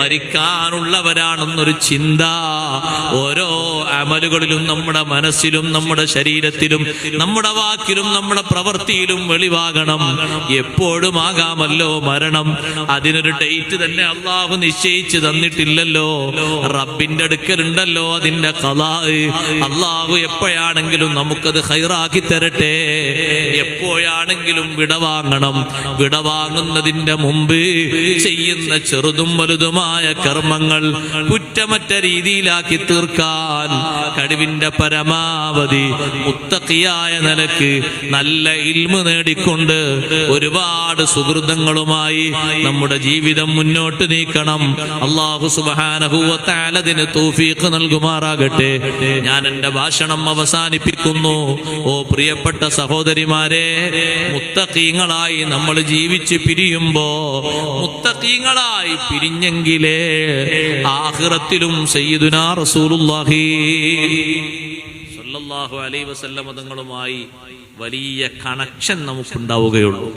മരിക്കാനുള്ളവരാണെന്നൊരു ചിന്ത ഓരോ അമലുകളിലും, നമ്മുടെ മനസ്സിലും, നമ്മുടെ ശരീരത്തിലും, നമ്മുടെ വാക്കിലും, നമ്മുടെ പ്രവൃത്തിയിലും വെളിവാകണം. എപ്പോഴും ആകാമല്ലോ മരണം. അതിനൊരു ഡേറ്റ് തന്നെ അള്ളാഹു നിശ്ചയിച്ചു തന്നിട്ടില്ലല്ലോ. റബ്ബിന്റെ അടുക്കലുണ്ടല്ലോ അതിന്റെ ഖളാ. അള്ളാഹു എപ്പോഴാണെങ്കിലും നമുക്കത് ഖൈറാക്കി തരട്ടെ. എപ്പോഴാണെങ്കിലും വിടവാങ്ങണം. വിടവാങ്ങുന്നതിന്റെ മുമ്പ് ചെയ്യുന്ന ചെറുതും വലുതുമായ കർമ്മങ്ങൾ കുറ്റമറ്റ രീതിയിലാക്കി തീർക്കാൻ കഴിവിന്റെ പരമാവധി മുത്തഖിയായ നിലക്ക് നല്ല ഇൽമു നേടിക്കൊണ്ട് ഒരുപാട് സുഹൃതങ്ങളുമായി നമ്മുടെ ജീവിതം മുന്നോട്ട് നീക്കണം. അല്ലാഹു സുബ്ഹാനഹു വ തആല അതിന് തൗഫീഖ് നൽകുമാറാകട്ടെ. ഞാൻ എൻ്റെ ഭാഷണം അവസാനിപ്പിക്കുന്നു. ഓ പ്രിയപ്പെട്ട സഹോദരിമാരെ, മുത്തഖീങ്ങളായി നമ്മൾ ജീവിച്ച് പിരിയുമ്പോ, മുത്തഖീങ്ങളായി പിരിഞ്ഞെങ്കിലേ ആഖിറത്തിലും സയ്യിദുനാ റസൂലുള്ളാഹി സ്വല്ലല്ലാഹു അലൈഹി വസല്ലം തങ്ങളുമായി വലിയ കണക്ഷൻ നമുക്കുണ്ടാവുകയുള്ളൂ.